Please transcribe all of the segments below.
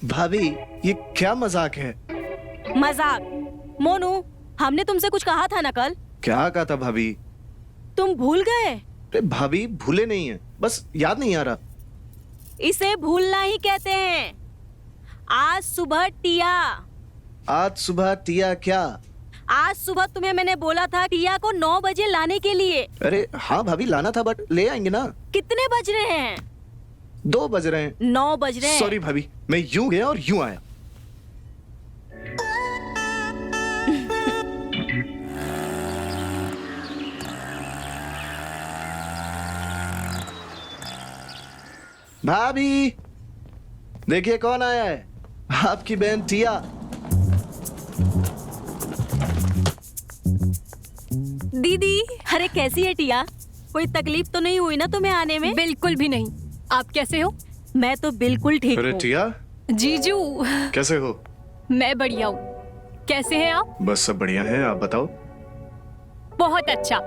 भाभी ये क्या मजाक है? मजाक? मोनू, हमने तुमसे कुछ कहा था ना कल? क्या कहा था भाभी? तुम भूल गए? अरे भाभी भूले नहीं है, बस याद नहीं आ रहा। इसे भूलना ही कहते हैं। आज सुबह टिया। आज सुबह टिया क्या? आज सुबह तुम्हें मैंने बोला था टिया को 9 बजे लाने के लिए। अरे हाँ भाभी लाना था, बट ले आएंगे ना। कितने बज रहे हैं? 2 बज रहे हैं। 9 बज रहे हैं। सॉरी भाभी, मैं यूं गया और यूं आया। भाभी देखिए कौन आया है, आपकी बहन टिया। दीदी, अरे कैसी है टिया? कोई तकलीफ तो नहीं हुई ना तुम्हें आने में? बिल्कुल भी नहीं। आप कैसे हो? मैं तो बिल्कुल ठीक अरे हूँ। टिया जीजू, कैसे हो? मैं बढ़िया हूँ। कैसे हैं आप? बस सब बढ़िया है, आप बताओ। बहुत अच्छा।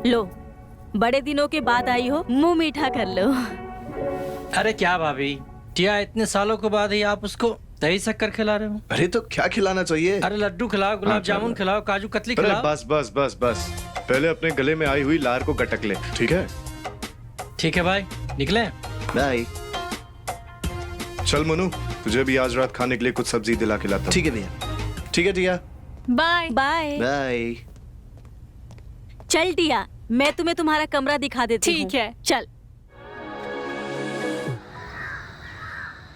लो, बड़े दिनों के बाद आई हो, मुंह मीठा कर लो। अरे क्या भाभी, टिया इतने सालों के बाद ही आप उसको दही शक्कर खिला रहे हो? अरे तो क्या खिलाना चाहिए? अरे लड्डू खिलाओ, गुलाब जामुन खिलाओ, काजू कतली अरे खिलाओ। बस बस बस बस, पहले अपने गले में आई हुई लार को गटक ले, ठीक है? ठीक है भाई, निकले। बाय। चल मनु, तुझे भी आज रात खाने के लिए कुछ सब्जी दिला के लाता हूं। ठीक है भैया। ठीक है टिया, बाय बाय। बाय। चल टिया, मैं तुम्हें तुम्हारा कमरा दिखा देती हूँ। ठीक है। चल।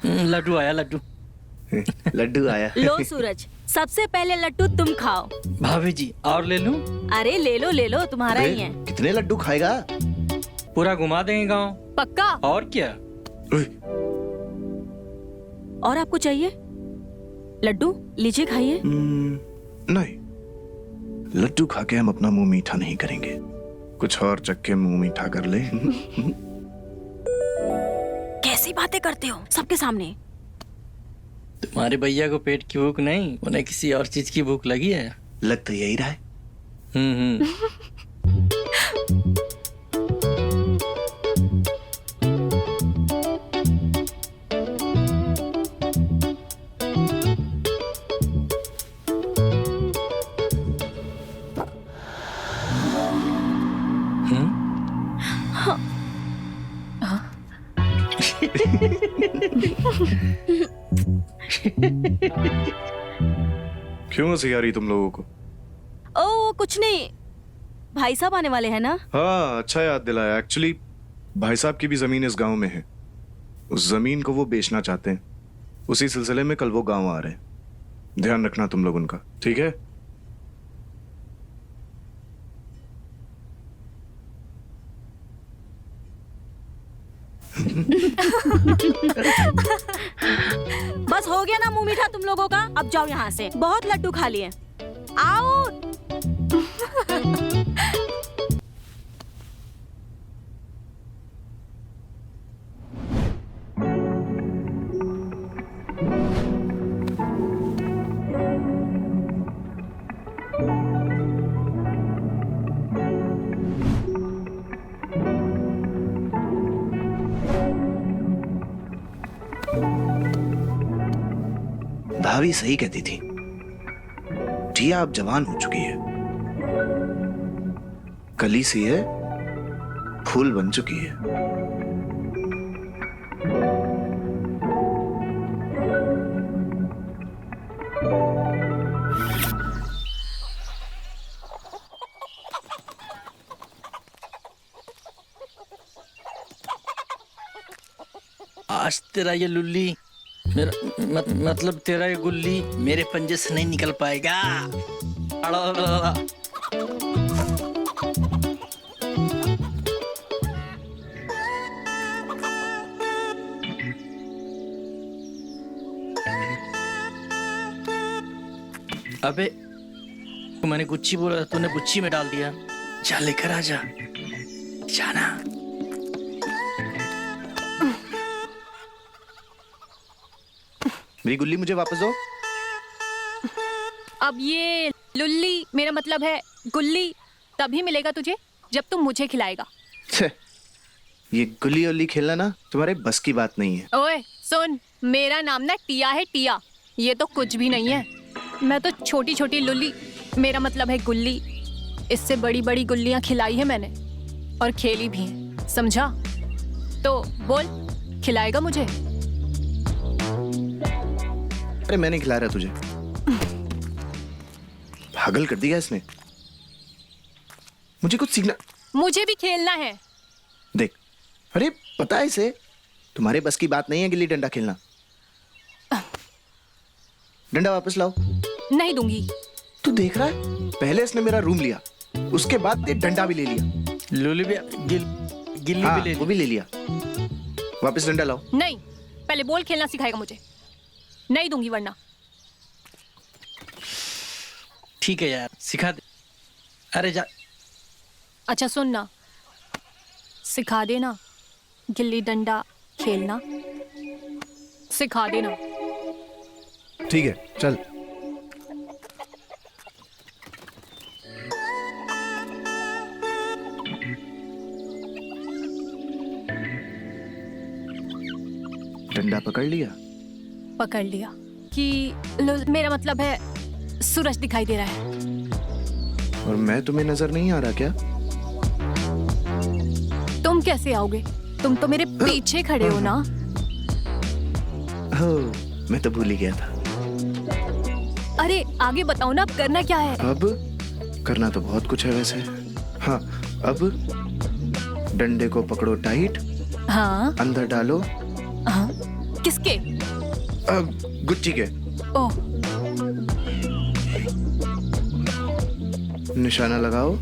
लड्डू आया, लड्डू। लड्डू आया। लो सूरज, सबसे पहले लड्डू तुम खाओ। भाभी जी और ले लूं? अरे ले लो, तुम्हारा ही है। कितने लड्डू खाएगा? पूरा घुमा देंगे गांव। पक्का? और क्या? और आपको चाहिए? लड्डू लीजिए, खाइए। नहीं, लड्डू खा के हम अपना मुंह मीठा नहीं करेंगे, कुछ और चख के मुंह मीठा कर ले। कैसी बातें करते हो सबके सामने? तुम्हारे भैया को पेट की भूख नहीं, उन्हें किसी और चीज की भूख लगी है। लग तो यही रहा है। क्यों हंसी आ रही तुम लोगों को? ओ कुछ नहीं, भाई साहब आने वाले हैं ना। हाँ अच्छा याद दिलाया। एक्चुअली भाई साहब की भी जमीन इस गांव में है, उस जमीन को वो बेचना चाहते हैं। उसी सिलसिले में कल वो गांव आ रहे हैं, ध्यान रखना तुम लोग उनका, ठीक है? बस हो गया ना मुंह मीठा तुम लोगों का, अब जाओ यहाँ से। बहुत लड्डू खा लिए। आओ। भाभी सही कहती थी, टिया अब जवान हो चुकी है, कली सी है, फूल बन चुकी है। आज तेरा ये लुल्ली, मेरा मतलब तेरा ये गुल्ली मेरे पंजे से नहीं निकल पाएगा। अबे मैंने गुच्ची बोला, तूने गुच्ची में डाल दिया। जा लेकर आ जा, जाना। मेरी गुल्ली मुझे वापस दो। अब ये लुल्ली, मेरा मतलब है गुल्ली, तभी मिलेगा तुझे जब तुम मुझे खिलाएगा। ये गुल्ली उल्ली खेलना ना तुम्हारे बस की बात नहीं है। ओए सुन, मेरा नाम ना टिया है, टिया। ये तो कुछ भी नहीं है। मैं तो छोटी छोटी लुल्ली, मेरा मतलब है गुल्ली। इससे बड़ी बड़ी गुल्लियां खिलाई है मैंने और खेली भी है, समझा? तो बोल, खिलाएगा मुझे? अरे मैं नहीं खिला रहा तुझे। पागल कर दिया इसने। मुझे कुछ सीखना। मुझे भी खेलना है। देख, अरे पता है इसे तुम्हारे बस की बात नहीं है गिल्ली डंडा खेलना। डंडा वापस लाओ। नहीं दूंगी। तू देख रहा है, पहले इसने मेरा रूम लिया, उसके बाद ये डंडा भी ले लिया। लुल्ली भी गिल्ली हाँ, भी ले वो भी ले लिया। वापस डंडा लाओ। नहीं, पहले बॉल खेलना सिखाएगा मुझे। नहीं दूंगी वरना। ठीक है यार, सिखा दे। अरे जा। अच्छा सुन ना, सिखा देना गिल्ली डंडा खेलना, सिखा देना। ठीक है चल। डंडा पकड़ लिया? पकड़ लिया कि मेरा मतलब है सूरज दिखाई दे रहा है। और मैं तुम्हें नजर नहीं आ रहा क्या? तुम कैसे आओगे? तुम तो मेरे पीछे खड़े हो ना। हो, मैं तो भूल ही गया था। अरे आगे बताओ ना, अब करना क्या है? अब करना तो बहुत कुछ है वैसे। हाँ, अब डंडे को पकड़ो टाइट, हाँ अंदर डालो। हाँ, किसके? गुच्ची के। ओह, निशाना लगाओ।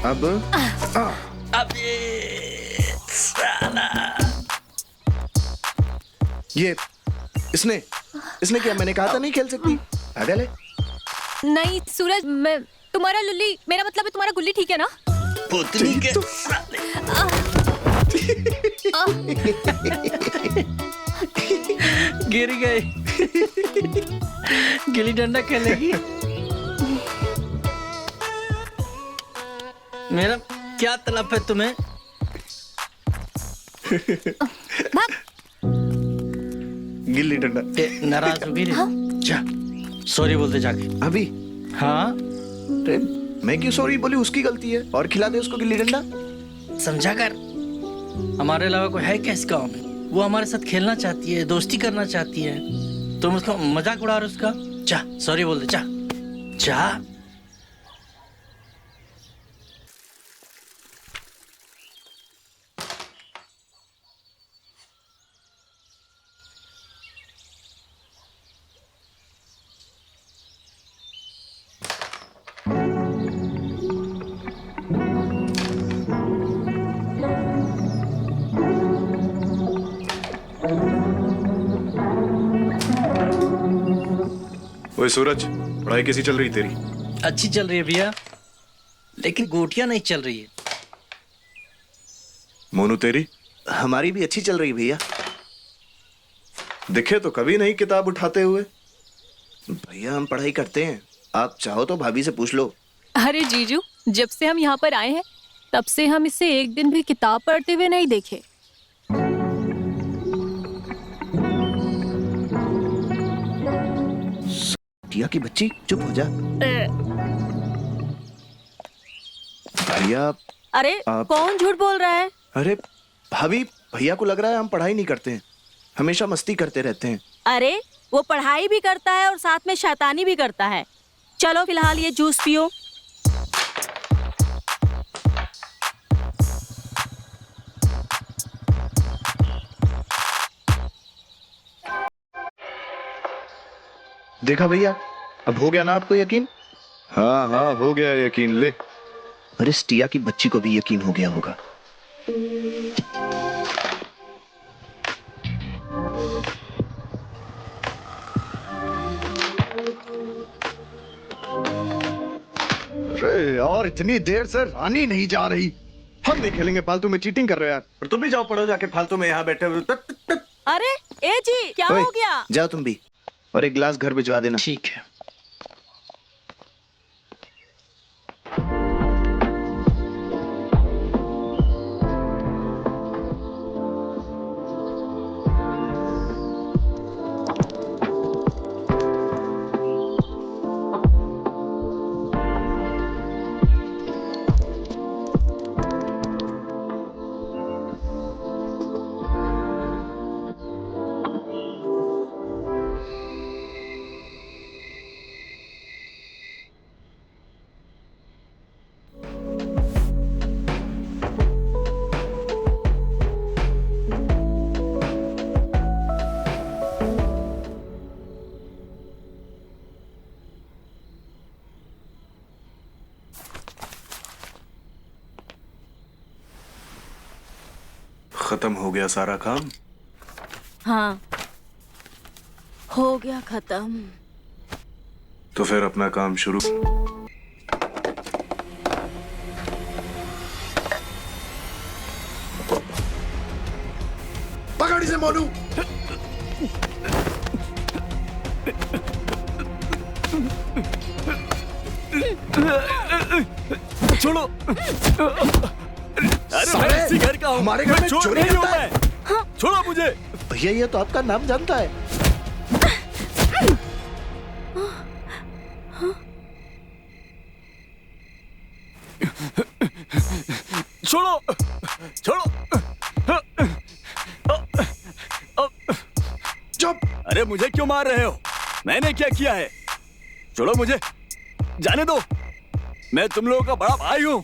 अब अबे साला। ये इसने क्या? मैंने कहा था नहीं खेल सकती। पागल है। नहीं सूरज, मैं तुम्हारा लुल्ली, मेरा मतलब है तुम्हारा गुल्ली, ठीक है ना? पुतली के तो- साले। गिर गई। गिल्ली डंडा खेलेगी? मेरा क्या तलब है तुम्हें? भाग। गिल्ली डंडा। नाराज होगी रे? जा, सॉरी बोलते जाके। अभी? हाँ, अरे मैं क्यों सॉरी बोली? उसकी गलती है। और खिला दे उसको गिल्ली डंडा। समझा कर। हमारे अलावा कोई है क्या इस गाँव में? वो हमारे साथ खेलना चाहती है, दोस्ती करना चाहती है, तुम उसका मजाक उड़ा रहे हो उसका। जा, सॉरी बोल दे, जा जा। ओए सूरज, पढ़ाई कैसी चल रही तेरी? अच्छी चल रही है भैया, लेकिन गोटियां नहीं चल रही है। मोनू तेरी? हमारी भी अच्छी चल रही भैया। दिखे तो कभी नहीं किताब उठाते हुए। भैया हम पढ़ाई करते हैं, आप चाहो तो भाभी से पूछ लो। अरे जीजू, जब से हम यहाँ पर आए हैं तब से हम इसे एक दिन भी किताब पढ़ते हुए नहीं देखे। टिया की बच्ची, चुप हो जा। भैया अरे कौन झूठ बोल रहा है? अरे भाभी, भैया को लग रहा है हम पढ़ाई नहीं करते हैं, हमेशा मस्ती करते रहते हैं। अरे वो पढ़ाई भी करता है और साथ में शैतानी भी करता है। चलो फिलहाल ये जूस पियो। देखा भैया, अब हो गया ना आपको यकीन? हाँ हाँ, हो गया यकीन। ले। और इस टिया की बच्ची को भी यकीन हो गया होगा। अरे यार, इतनी देर से रानी नहीं जा रही। हम नहीं खेलेंगे, फालतू में चीटिंग कर रहे हो यार। और तुम भी जाओ पढ़ो जाके, फालतू में यहाँ बैठे हुए। अरे ए जी, क्या ओए, हो गया? जाओ तुम भी, और एक गिलास घर भिजवा देना। ठीक है। खत्म हो गया सारा काम? हाँ, हो गया खत्म। तो फिर अपना काम शुरू। पकड़ इसे मोनू। छोड़ो। अरे मैं इसी घर का हूँ। हमारे घर में चोर चोरी नहीं हूँ करता है। मैं। छोड़ो मुझे। भैया ये तो आपका नाम जानता है। छोड़ो। छोड़ो। चुप। अरे मुझे क्यों मार रहे हो? मैंने क्या किया है? छोड़ो मुझे। जाने दो। मैं तुम लोगों का बड़ा भाई हूँ।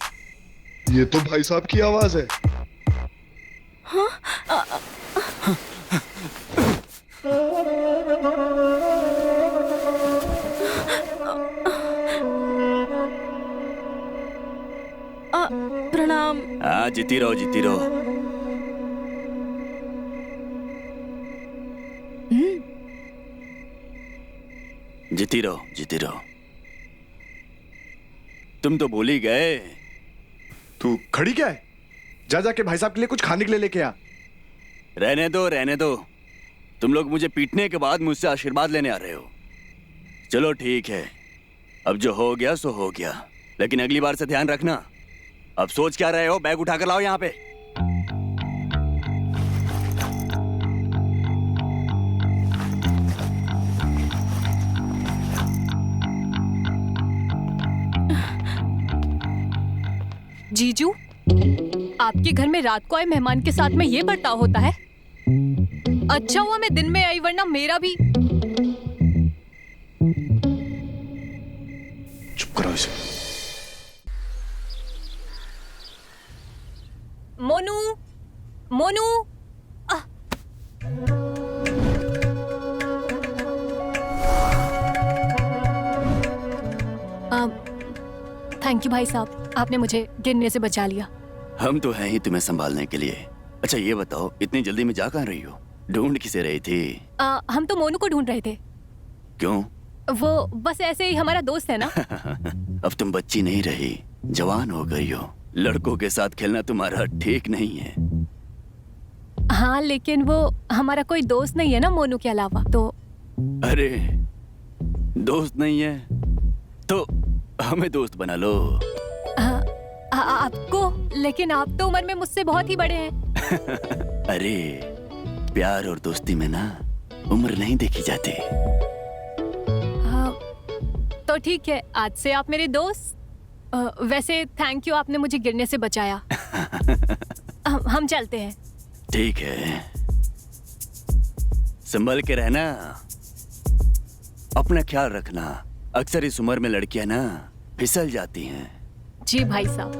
ये तो भाई साहब की आवाज है। प्रणाम। हाँ जीती रहो, जीती रहो। जीती रहो, जीती रहो। तुम तो भूल ही गए। तू खड़ी क्या है? जा जाके भाई साहब के लिए कुछ खाने के लिए लेके आ। रहने दो, रहने दो। तुम लोग मुझे पीटने के बाद मुझसे आशीर्वाद लेने आ रहे हो। चलो ठीक है, अब जो हो गया सो हो गया, लेकिन अगली बार से ध्यान रखना। अब सोच क्या रहे हो? बैग उठाकर लाओ यहाँ पे। जीजू, आपके घर में रात को आए मेहमान के साथ में ये बर्ताव होता है? अच्छा हुआ मैं दिन में आई, वरना मेरा भी। चुप करो इसे। मोनू, मोनू। थैंक यू भाई साहब, आपने मुझे गिरने से बचा लिया। हम तो हैं ही तुम्हें संभालने के लिए। अच्छा ये बताओ, इतनी जल्दी में जा कहाँ रही हो? ढूंढ किसे रही थी? हम तो मोनू को ढूंढ रहे थे। क्यों? वो बस ऐसे ही हमारा दोस्त है ना। अब तुम बच्ची नहीं रही, जवान हो गई हो। लड़कों के साथ खेलना तुम्हारा ठीक नहीं है। हाँ, लेकिन वो हमारा कोई दोस्त नहीं है ना मोनू के अलावा, तो। अरे दोस्त नहीं है तो हमें दोस्त बना लो। आपको? लेकिन आप तो उम्र में मुझसे बहुत ही बड़े हैं। अरे प्यार और दोस्ती में ना उम्र नहीं देखी जाती। तो ठीक है, आज से आप मेरे दोस्त। वैसे थैंक यू, आपने मुझे गिरने से बचाया। हम चलते हैं। ठीक है, संभल के रहना, अपना ख्याल रखना। अक्सर इस उम्र में लड़कियां ना फिसल जाती हैं। जी भाई साहब।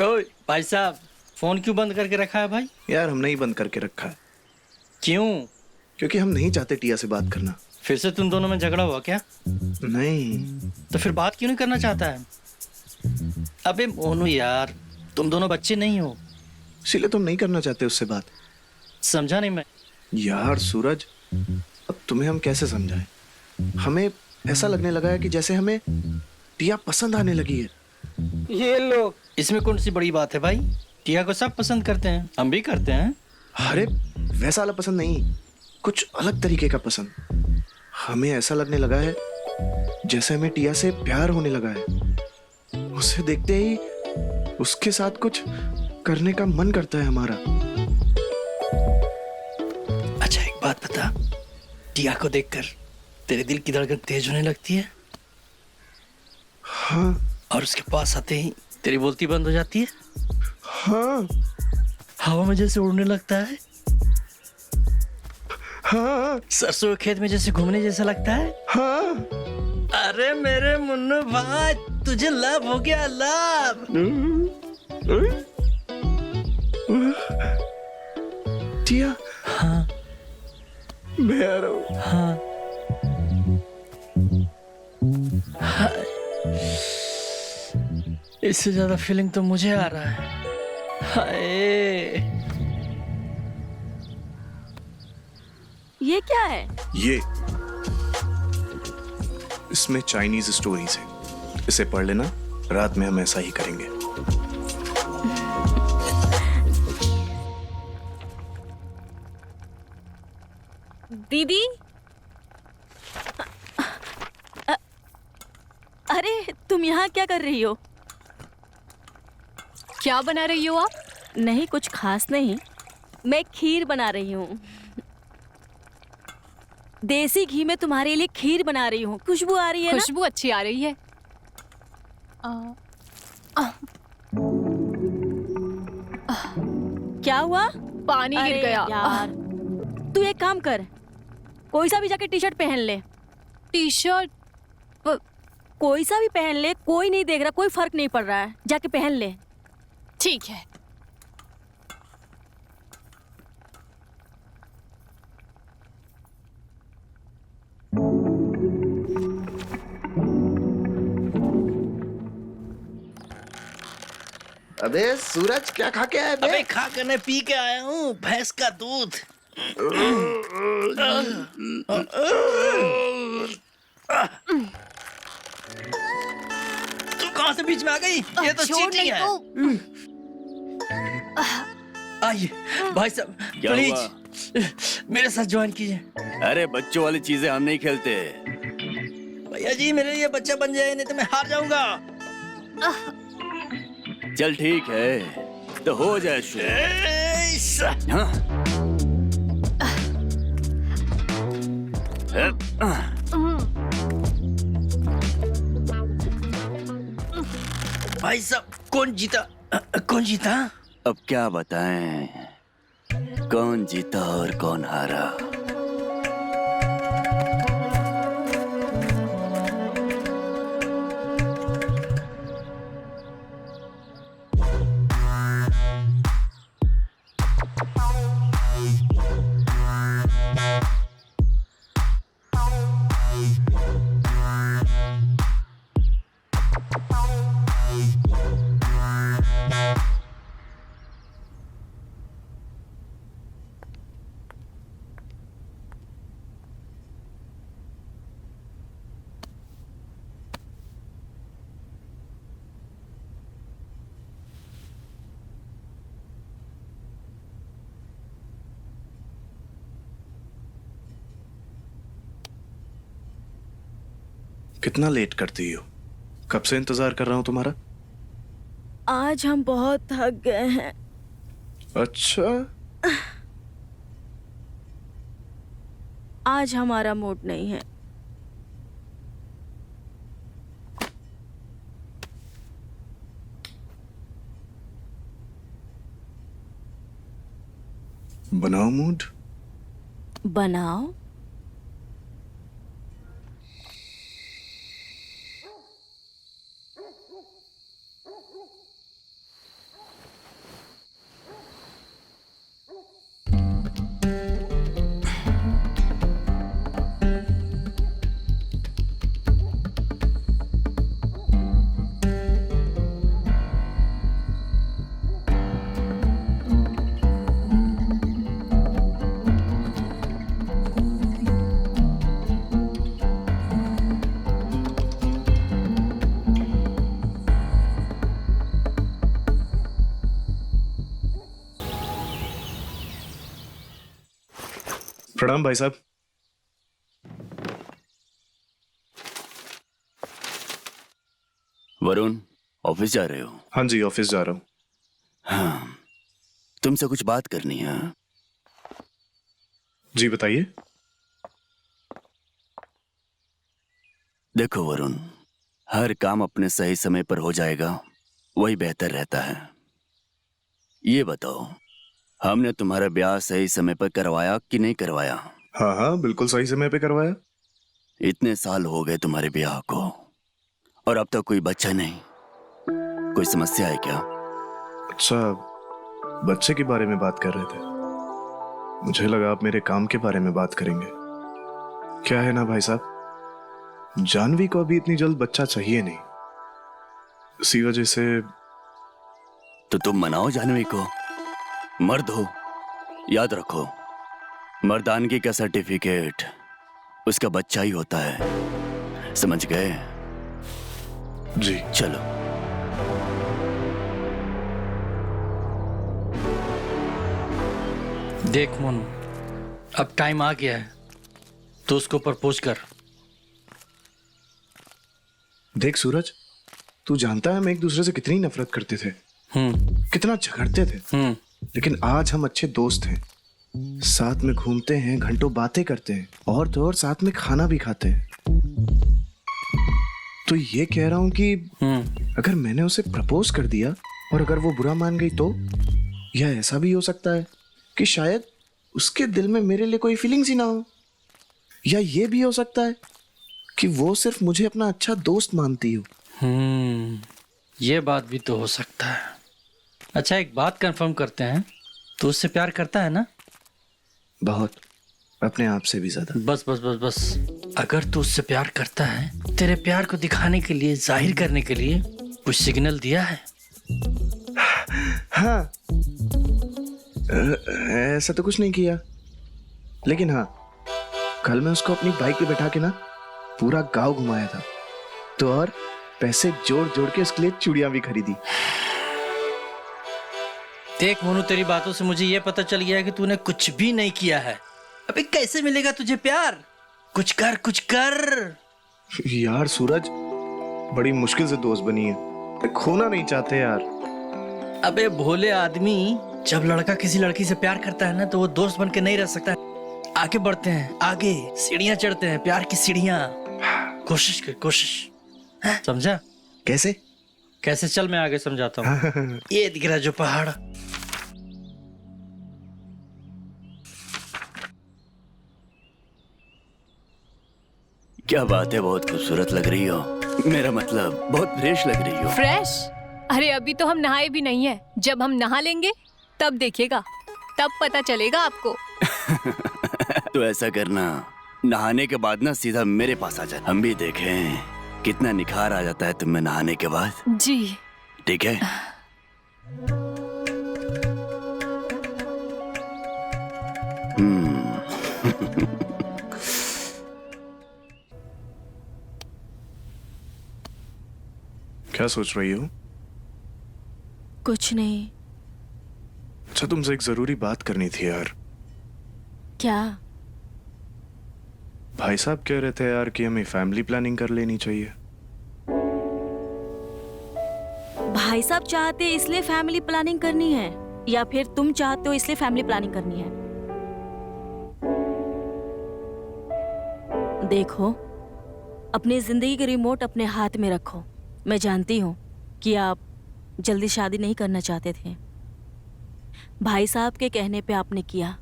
ओए भाई साहब, फोन क्यों बंद करके रखा है भाई? यार हमने ही बंद करके रखा है क्यों? क्योंकि हम नहीं चाहते टिया से बात करना। फिर से तुम दोनों में झगड़ा हुआ क्या? नहीं। तो फिर बात क्यों नहीं करना चाहता है? अबे मोनू यार, तुम दोनों बच्चे नहीं हो, इसीलिए तुम नहीं करना चाहते उससे बात। समझा नहीं मैं। यार सूरज, अब तुम्हें हम कैसे समझाएं? हमें ऐसा लगने लगा है कि जैसे हमें टिया पसंद आने लगी है। ये लोग, इसमें कौन सी बड़ी बात है भाई? टिया को सब पसंद करते हैं, हम भी करते हैं। अरे वैसा वाला पसंद नहीं, कुछ अलग तरीके का पसंद। हमें ऐसा लगने लगा है जैसे हमें टिया से प्यार होने लगा है। उसे देखते ही उसके साथ कुछ करने का मन करता है हमारा। अच्छा एक बात बता, टिया को देखकर तेरे दिल की धड़कन तेज होने लगती है? हाँ। और उसके पास आते ही तेरी बोलती बंद हो जाती है? हाँ। हवा में जैसे उड़ने लगता है? हाँ। सरसों के खेत में जैसे घूमने जैसा लगता है? हाँ। अरे मेरे मुन्नू भाई, तुझे लव हो गया, लव। टिया, हाँ? मैं आ रहा हूँ। हाँ। हाय। इससे ज्यादा फीलिंग तो मुझे आ रहा है। हाय। ये क्या है? ये इसमें चाइनीज स्टोरीज है, इसे पढ़ लेना, रात में हम ऐसा ही करेंगे। दीदी, अरे तुम यहाँ क्या कर रही हो? क्या बना रही हो आप? नहीं, कुछ खास नहीं, मैं खीर बना रही हूँ। देसी घी में तुम्हारे लिए खीर बना रही हूँ। खुशबू आ रही है ना? खुशबू अच्छी आ रही है। क्या हुआ? पानी गिर अरे गया। यार, तू एक काम कर, कोई सा भी जाके टी शर्ट पहन ले। T shirt? कोई सा भी पहन ले, कोई नहीं देख रहा, कोई फर्क नहीं पड़ रहा है, जाके पहन ले। ठीक है। अबे सूरज, क्या खा के आया बे? अबे खा कर मैं पी के आया हूँ भैंस का दूध। तू कहाँ से बीच में आ गई? ये तो छोड़ चीटिंग नहीं है। तो। आइए भाई साहब, क्या प्लीज मेरे साथ ज्वाइन कीजिए। अरे बच्चों वाली चीजें हम नहीं खेलते। भैया जी मेरे लिए बच्चा बन जाए, नहीं तो मैं हार जाऊंगा। चल ठीक है, तो हो जाए शुरू। हाँ। भाई साहब कौन जीता? कौन जीता? अब क्या बताएं, कौन जीता और कौन हारा? कितना लेट करती हो? कब से इंतजार कर रहा हूं तुम्हारा। आज हम बहुत थक गए हैं। अच्छा, आज हमारा मूड नहीं है। बनाओ मूड। बनाओ। प्रणाम भाई साहब। वरुण, ऑफिस जा रहे हो? हाँ जी, ऑफिस जा रहा हूँ। हाँ, तुमसे कुछ बात करनी है। जी बताइए। देखो वरुण, हर काम अपने सही समय पर हो जाएगा, वही बेहतर रहता है। ये बताओ, हमने तुम्हारा ब्याह सही समय पर करवाया कि नहीं करवाया? हाँ हाँ, बिल्कुल सही समय पे करवाया। इतने साल हो गए तुम्हारे ब्याह को और अब तक कोई बच्चा नहीं। कोई समस्या है क्या? अच्छा, बच्चे के बारे में बात कर रहे थे। मुझे लगा आप मेरे काम के बारे में बात करेंगे। क्या है ना भाई साहब, जानवी को अभी इतनी जल्द बच्चा चाहिए नहीं, इसी वजह से। तो तुम मनाओ जानवी को, मर्द हो, याद रखो मर्दानगी का सर्टिफिकेट उसका बच्चा ही होता है, समझ गए? जी। चलो। देख मोनू, अब टाइम आ गया है, तो उसको प्रपोज कर। देख सूरज, तू जानता है हम एक दूसरे से कितनी नफरत करते थे, कितना झगड़ते थे, लेकिन आज हम अच्छे दोस्त हैं, साथ में घूमते हैं, घंटों बातें करते हैं, और तो और साथ में खाना भी खाते हैं। तो ये कह रहा हूं कि अगर मैंने उसे प्रपोज कर दिया और अगर वो बुरा मान गई तो, या ऐसा भी हो सकता है कि शायद उसके दिल में मेरे लिए कोई फीलिंग्स ही ना हो, या ये भी हो सकता है कि वो सिर्फ मुझे अपना अच्छा दोस्त मानती हो। ये बात भी तो हो सकता है। अच्छा, एक बात कंफर्म करते हैं, तो उससे प्यार करता है ना? बहुत, अपने आप से भी ज्यादा। बस बस बस बस, अगर तू उससे प्यार करता है, तेरे प्यार को दिखाने के लिए, जाहिर करने के लिए कुछ सिग्नल दिया है? हाँ, ऐसा तो कुछ नहीं किया, लेकिन हाँ, कल मैं उसको अपनी बाइक पे बैठा के ना पूरा गांव घुमाया था, तो और पैसे जोड़ जोड़ के उसके लिए चूड़ियां भी खरीदी। देख मोनू, तेरी बातों से मुझे ये पता चल गया है कि तूने कुछ भी नहीं किया है। अबे कैसे मिलेगा तुझे प्यार? कुछ कर, कुछ कर। यार सूरज, बड़ी मुश्किल से दोस्त बनी है, खोना नहीं चाहते यार। अबे भोले आदमी, जब लड़का किसी लड़की से प्यार करता है ना, तो वो दोस्त बन के नहीं रह सकता। आगे बढ़ते हैं, आगे सीढ़ियां चढ़ते हैं, प्यार की सीढ़ियां। कोशिश कर, कोशिश। समझा? कैसे? कैसे? चल मैं आगे समझाता हूँ। ये दिख रहा है जो पहाड़, क्या बात है, बहुत खूबसूरत लग रही हो। मेरा मतलब बहुत फ्रेश लग रही हो। फ्रेश? अरे अभी तो हम नहाए भी नहीं है, जब हम नहा लेंगे तब देखिएगा, तब पता चलेगा आपको। तो ऐसा करना, नहाने के बाद ना सीधा मेरे पास आ जा, हम भी देखें कितना निखार आ जाता है तुम में नहाने के बाद। जी ठीक है? क्या सोच रही हो? कुछ नहीं। अच्छा, तुमसे एक जरूरी बात करनी थी यार। क्या? भाई साहब कह रहे थे यार कि हमें फैमिली प्लानिंग कर लेनी चाहिए। भाई साहब चाहते इसलिए फैमिली प्लानिंग करनी है, या फिर तुम चाहते हो इसलिए फैमिली प्लानिंग करनी है? देखो, अपनी जिंदगी के रिमोट अपने हाथ में रखो। मैं जानती हूँ कि आप जल्दी शादी नहीं करना चाहते थे, भाई साहब के कहने पे आपने किया,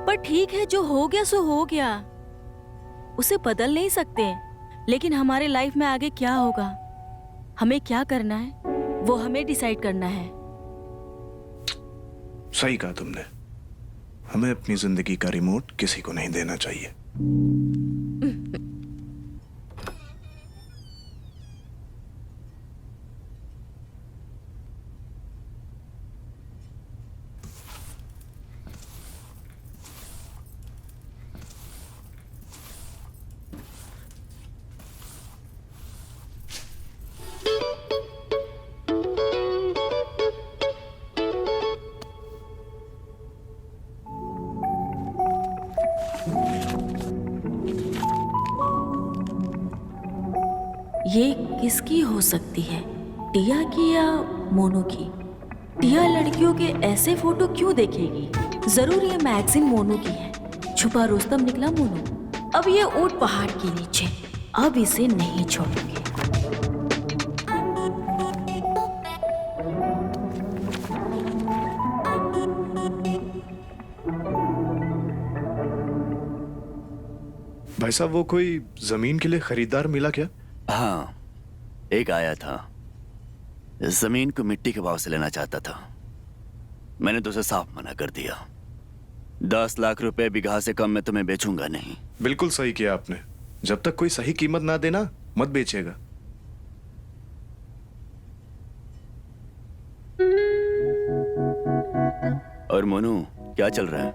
पर ठीक है, जो हो गया सो हो गया, उसे बदल नहीं सकते। लेकिन हमारे लाइफ में आगे क्या होगा, हमें क्या करना है, वो हमें डिसाइड करना है। सही कहा तुमने, हमें अपनी जिंदगी का रिमोट किसी को नहीं देना चाहिए। ये किसकी हो सकती है, टिया की या मोनू की? टिया लड़कियों के ऐसे फोटो क्यों देखेगी? जरूर ये मैगजीन मोनू की है। छुपा रुस्तम निकला मोनू। अब ये ऊंट पहाड़ के नीचे, अब इसे नहीं छोड़ेंगे। भाई साहब, वो कोई जमीन के लिए खरीदार मिला क्या? हाँ, एक आया था, जमीन को मिट्टी के भाव से लेना चाहता था। मैंने तो उसे साफ मना कर दिया। 10 लाख रुपए बीघा से कम में तुम्हें बेचूंगा नहीं। बिल्कुल सही किया आपने। जब तक कोई सही कीमत ना देना मत बेचेगा। और मोनू, क्या चल रहा है?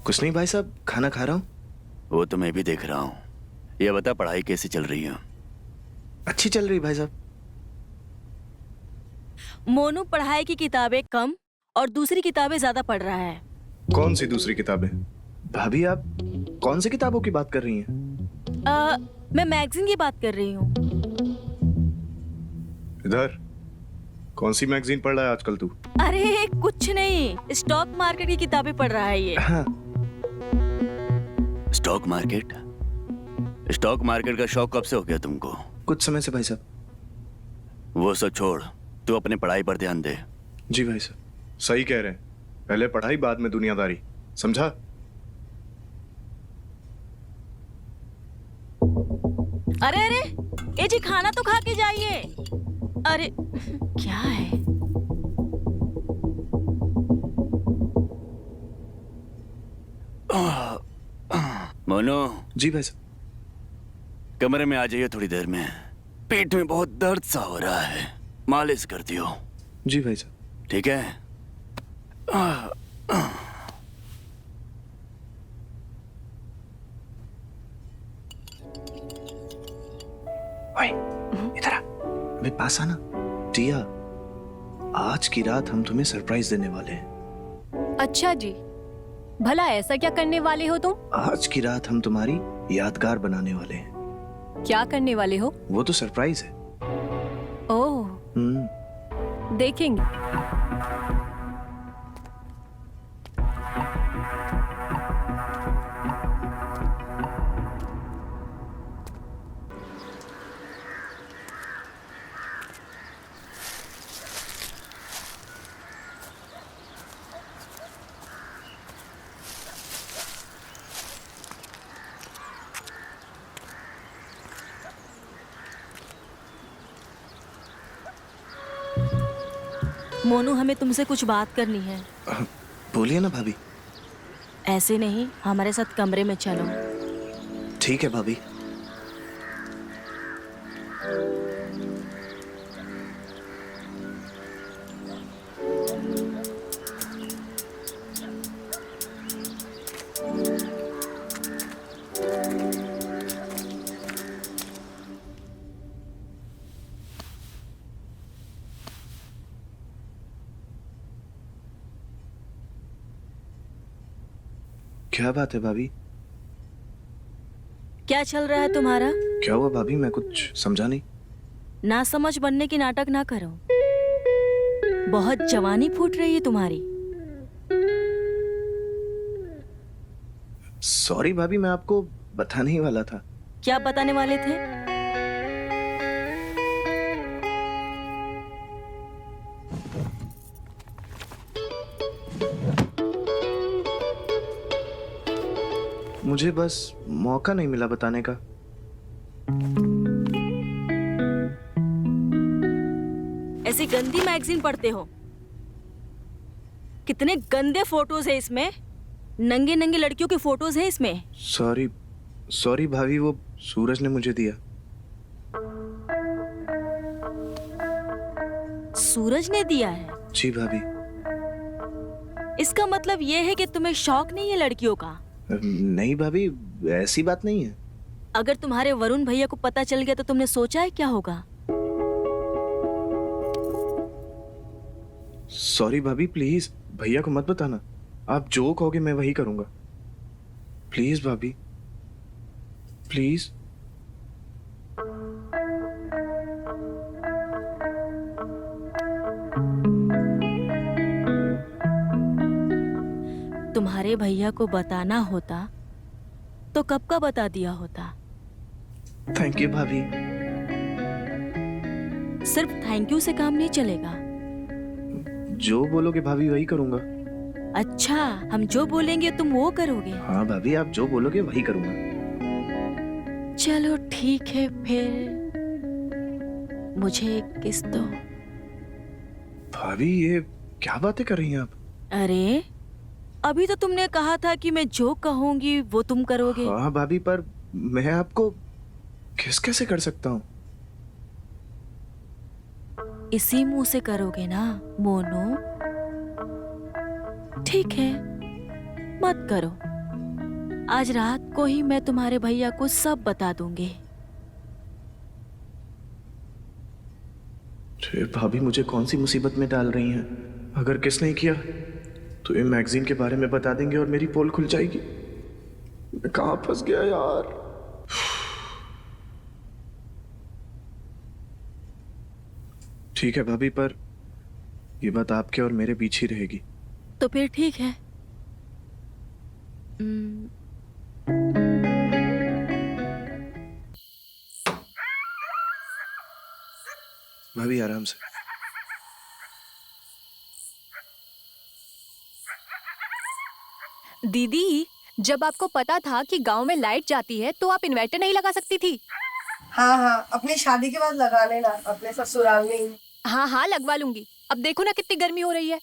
कुछ नहीं भाई साहब, खाना खा रहा हूँ। वो तो मैं भी देख रहा हूँ। ये बता, पढ़ाई कैसी चल रही है? अच्छी चल रही भाई साहब। मोनू पढ़ाई की किताबें कम और दूसरी किताबें ज्यादा पढ़ रहा है। कौन सी दूसरी किताबें? भाभी आप कौन सी किताबों की बात कर रही हैं? मैं मैगजीन की बात कर रही हूँ। इधर कौन सी मैगजीन पढ़ रहा है आजकल तू? अरे कुछ नहीं, स्टॉक मार्केट की किताबें पढ़ रहा है ये। हाँ। Stock market? स्टॉक मार्केट का शौक कब से हो गया तुमको? कुछ समय से भाई साहब। वो सब छोड़, तू अपने पढ़ाई पर ध्यान दे। जी भाई साहब, सही कह रहे हैं। पहले पढ़ाई बाद में दुनियादारी, समझा? अरे अरे, ये जी खाना तो खा के जाइए। अरे क्या है? मोनू, जी भाई साहब। कमरे में आ जाइए थोड़ी देर में। पेट में बहुत दर्द सा हो रहा है, मालिश कर दियो। जी भाई साहब। ठीक है? ओए, इधर आ। अबे पास आना। टिया, आज की रात हम तुम्हें सरप्राइज देने वाले हैं। अच्छा जी, भला ऐसा क्या करने वाले हो तुम? आज की रात हम तुम्हारी यादगार बनाने वाले हैं। क्या करने वाले हो? वो तो सरप्राइज है। ओह, देखेंगे। मोनू, हमें तुमसे कुछ बात करनी है। बोलिए ना भाभी। ऐसे नहीं, हमारे साथ कमरे में चलो। ठीक है भाभी। क्या बात है भाभी? क्या चल रहा है तुम्हारा? क्या हुआ भाभी? मैं कुछ समझा नहीं। ना समझ बनने की नाटक ना करो। बहुत जवानी फूट रही है तुम्हारी। सॉरी भाभी, मैं आपको बताने ही वाला था। क्या बताने वाले थे? मुझे बस मौका नहीं मिला बताने का। ऐसी गंदी मैगजीन पढ़ते हो? कितने गंदे फोटोज है इसमें। नंगे नंगे लड़कियों की फोटोज है इसमें। सॉरी सॉरी भाभी, वो सूरज ने मुझे दिया। सूरज ने दिया है? जी भाभी। इसका मतलब ये है कि तुम्हें शौक नहीं है लड़कियों का? नहीं भाभी, ऐसी बात नहीं है। अगर तुम्हारे वरुण भैया को पता चल गया तो तुमने सोचा है क्या होगा? सॉरी भाभी, प्लीज भैया को मत बताना। आप जो कहोगे मैं वही करूंगा। प्लीज भाभी, प्लीज। तुम्हारे भैया को बताना होता तो कब का बता दिया होता। थैंक यू भाभी। सिर्फ थैंक यू से काम नहीं चलेगा। जो बोलोगे भाभी वही करूंगा। अच्छा, हम जो बोलेंगे तुम वो करोगे? हाँ भाभी, आप जो बोलोगे वही करूंगा। चलो ठीक है, फिर मुझे एक किस दो। भाभी ये क्या बातें कर रही हैं आप? अरे अभी तो तुमने कहा था कि मैं जो कहूंगी वो तुम करोगे। हाँ भाभी, पर मैं आपको किस कैसे कर सकता हूँ? इसी मुंह से करोगे ना मोनू? ठीक है, मत करो। आज रात को ही मैं तुम्हारे भैया को सब बता दूंगी। अरे भाभी, मुझे कौन सी मुसीबत में डाल रही हैं? अगर किस नहीं किया तो ये मैगजीन के बारे में बता देंगे और मेरी पोल खुल जाएगी। मैं कहाँ फंस गया यार। ठीक है भाभी, पर ये बात आपके और मेरे बीच ही रहेगी। तो फिर ठीक है। भाभी आराम से। दीदी, जब आपको पता था कि गांव में लाइट जाती है तो आप इन्वर्टर नहीं लगा सकती थी? हाँ हाँ, अपनी शादी के बाद लगा लेना, अपने ससुराल में ही। हाँ हाँ, लगवा लूंगी। अब देखो ना कितनी गर्मी हो रही है।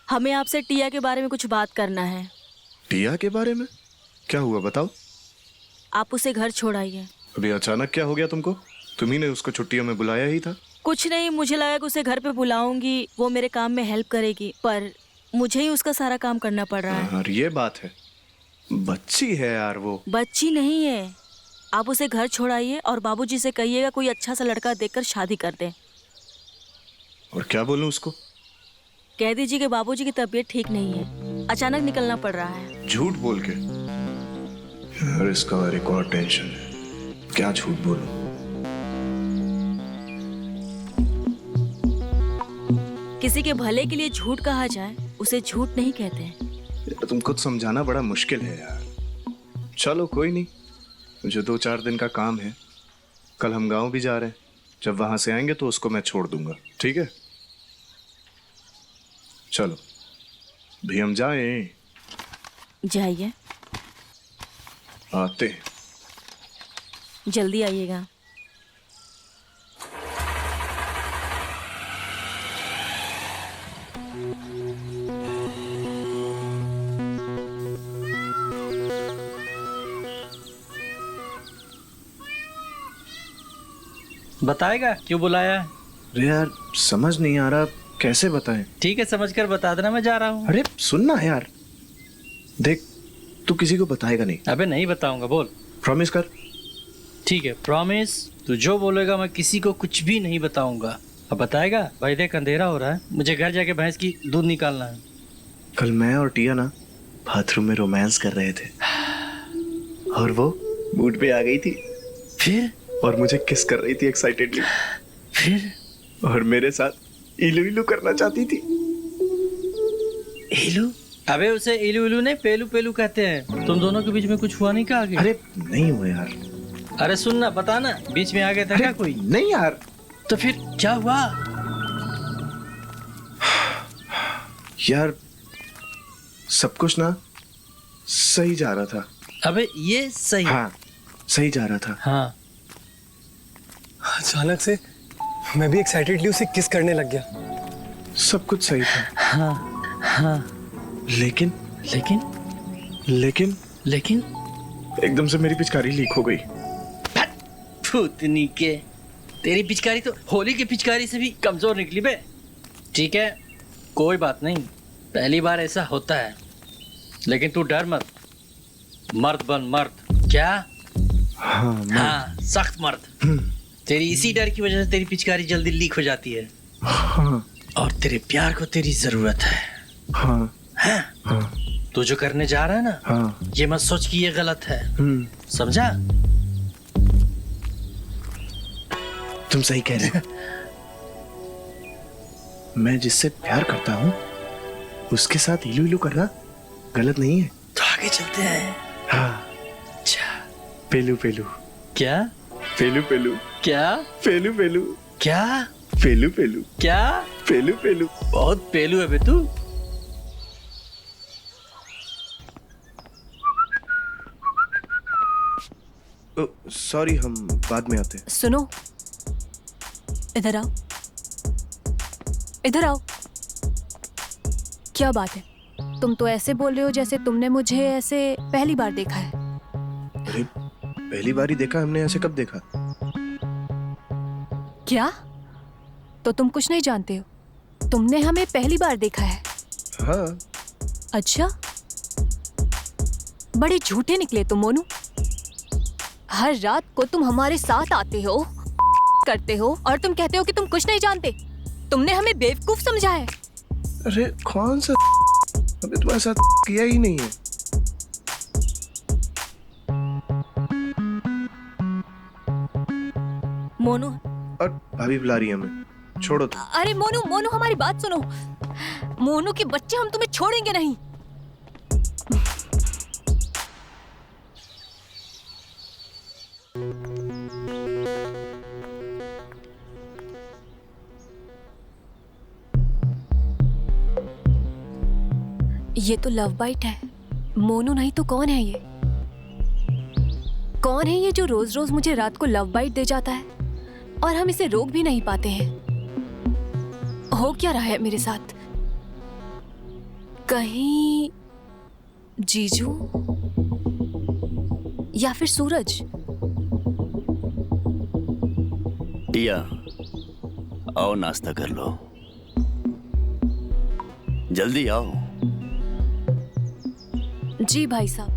हमें आपसे टिया के बारे में कुछ बात करना है। टिया के बारे में? क्या हुआ बताओ। आप उसे घर छोड़ आइए। अभी अचानक क्या हो गया तुमको? तुम्ही ने उसको छुट्टियों में बुलाया ही था। कुछ नहीं, मुझे लगा कि उसे घर पे बुलाऊंगी, वो मेरे काम में हेल्प करेगी, पर मुझे ही उसका सारा काम करना पड़ रहा है। और ये बात है, बच्ची है यार वो। बच्ची नहीं है। आप उसे घर छोड़ाइए और बाबूजी से कहिएगा कोई अच्छा सा लड़का देखकर शादी कर दे। और क्या बोलूं उसको? कह दीजिए कि बाबूजी की तबीयत ठीक नहीं है, अचानक निकलना पड़ रहा है। झूठ बोल के? यार इसका एक और टेंशन है, क्या झूठ बोलूं? किसी के भले के लिए झूठ कहा जाए उसे झूठ नहीं कहते। यार तुमको समझाना बड़ा मुश्किल है यार। चलो कोई नहीं, मुझे 2-4 दिन का काम है। कल हम गांव भी जा रहे हैं, जब वहां से आएंगे तो उसको मैं छोड़ दूंगा, ठीक है? चलो भी हम जाएं। जाइए, आते हैं। जल्दी आइएगा। बताएगा क्यों बुलाया है? अरे यार समझ नहीं आ रहा, कैसे बताएं? ठीक है, समझकर बता देना, मैं जा रहा हूँ। अरे सुनना यार, देख तू किसी को बताएगा नहीं। अबे नहीं बताऊंगा, बोल। प्रॉमिस कर। ठीक है, प्रॉमिस। तू जो बोलेगा मैं किसी को कुछ भी नहीं बताऊंगा। अब बताएगा? भाई देख अंधेरा हो रहा है, मुझे घर जाके भैंस की दूध निकालना है। कल मैं और टिया ना बाथरूम में रोमांस कर रहे थे और वो मूड पे आ गई थी। फिर? और मुझे किस कर रही थी एक्साइटेडली। फिर? और मेरे साथ इलू इलू करना चाहती थी। इलू? अबे उसे इलू इलू नहीं, पेलू पेलू कहते हैं। तुम दोनों के बीच में कुछ हुआ नहीं क्या आगे? अरे नहीं हुआ यार। अरे सुनना, बताना, बीच में आ गया था क्या कोई? नहीं यार। तो फिर क्या हुआ? यार सब कुछ ना सही जा रहा था। अबे ये सही। हाँ सही जा रहा था। हाँ अचानक से मैं भी एक्साइटेडली उसे किस करने लग गया। सब कुछ सही था। हाँ लेकिन लेकिन लेकिन लेकिन एकदम से मेरी पिचकारी लीक हो गई। भूतनी के, तेरी पिचकारी तो होली की पिचकारी से भी कमजोर निकली बे। ठीक है कोई बात नहीं, पहली बार ऐसा होता है, लेकिन तू डर मत, मर्द बन मर्द। क्या? हाँ सख्त मर्द। तेरी इसी डर की वजह से तेरी पिचकारी जल्दी लीक हो जाती है। हाँ और तेरे प्यार को तेरी जरूरत है। हाँ हैं? हाँ तू जो करने जा रहा है ना, हाँ ये मत सोच कि ये गलत है। समझा? तुम सही कह रहे हो। मैं जिससे प्यार करता हूँ उसके साथ इलू इलू करना गलत नहीं है। तो आगे चलते हैं। हाँ अच्छा पेलू पेलू क्या? पेलू पेलू क्या? पेलू पेलू क्या? पेलू पेलू क्या? पेलू पेलू। बहुत पेलू है बे तू। सॉरी हम बाद में आते हैं। सुनो, इधर आओ, इधर आओ। क्या बात है, तुम तो ऐसे बोल रहे हो जैसे तुमने मुझे ऐसे पहली बार देखा है। अरे पहली बार ही देखा हमने, ऐसे कब देखा? क्या? तो तुम कुछ नहीं जानते हो, तुमने हमें पहली बार देखा है। हाँ अच्छा, बड़े झूठे निकले तुम मोनू। हर रात को तुम हमारे साथ आते हो, करते हो और तुम कहते हो कि तुम कुछ नहीं जानते। तुमने हमें बेवकूफ समझा है। अरे कौन सा हमने तुम्हारे साथ किया ही नहीं है। मोनू और भाभी बुला रही है हमें, छोड़ो तुम। अरे मोनू, मोनू हमारी बात सुनो। मोनू के बच्चे, हम तुम्हें छोड़ेंगे नहीं। ये तो लव बाइट है। मोनू नहीं तो कौन है ये? कौन है ये जो रोज रोज मुझे रात को लव बाइट दे जाता है और हम इसे रोक भी नहीं पाते हैं? हो क्या रहा है मेरे साथ? कहीं जीजू या फिर सूरज? टिया आओ नाश्ता कर लो, जल्दी आओ। जी भाई साहब।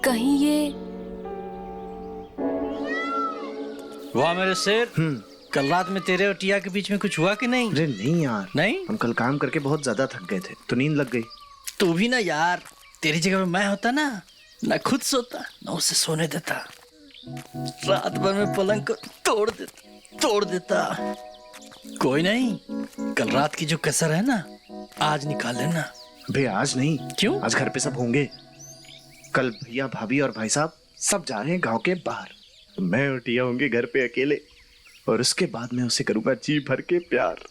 कहीं ये वाह मेरे शेर, कल रात में तेरे और टिया के बीच में कुछ हुआ कि नहीं? अरे नहीं यार, नहीं? हम कल काम करके बहुत ज्यादा थक गए थे तो नींद लग गई। तू भी ना यार, तेरी जगह में मैं होता ना खुद सोता ना उसे सोने देता, रात भर में पलंग को तोड़ देता। कोई नहीं, कल रात की जो कसर है ना आज निकाल लेना। बे आज नहीं। क्यों? आज घर पे सब होंगे। कल भैया भाभी और भाई साहब सब जा रहे हैं गांव के बाहर। मैं और टिया होंगे घर पे अकेले, और उसके बाद मैं उसे करूंगा जी भर के प्यार।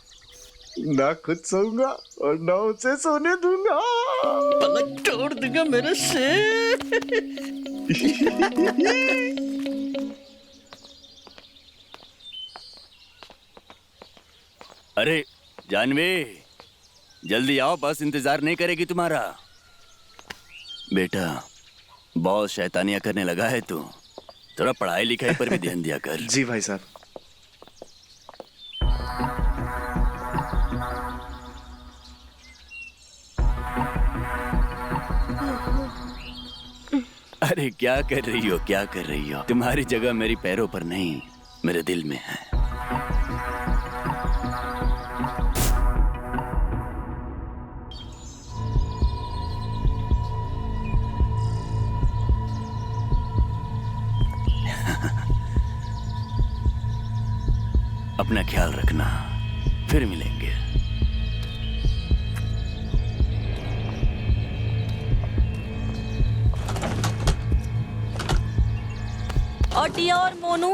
ना खुद सोऊंगा और ना उसे सोने दूंगा। पलंग तोड़ दूंगा मेरे शेर। अरे जानवी जल्दी आओ, बस इंतजार नहीं करेगी तुम्हारा। बेटा बहुत शैतानियां करने लगा है तू, थोड़ा पढ़ाई लिखाई पर भी ध्यान दिया कर। जी भाई साहब। अरे क्या कर रही हो, क्या कर रही हो? तुम्हारी जगह मेरी पैरों पर नहीं मेरे दिल में है। अपना ख्याल रखना, फिर मिलेंगे। और टिया और मोनू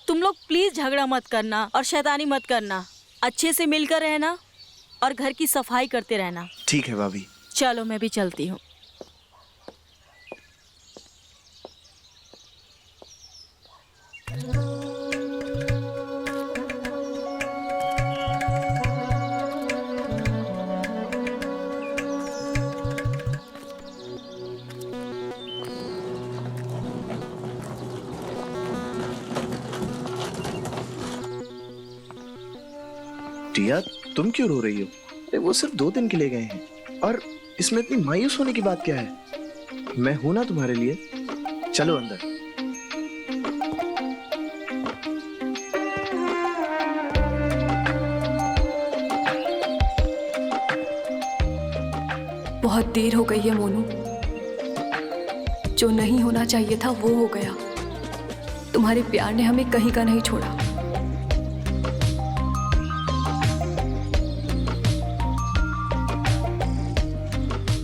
तुम लोग प्लीज झगड़ा मत करना और शैतानी मत करना, अच्छे से मिलकर रहना और घर की सफाई करते रहना। ठीक है भाभी। चलो मैं भी चलती हूँ। टिया, तुम क्यों रो रही हो? अरे वो सिर्फ 2 दिन के लिए गए हैं और इसमें इतनी मायूस होने की बात क्या है? मैं हूं ना तुम्हारे लिए। चलो अंदर। बहुत देर हो गई है मोनू, जो नहीं होना चाहिए था वो हो गया। तुम्हारे प्यार ने हमें कहीं का नहीं छोड़ा।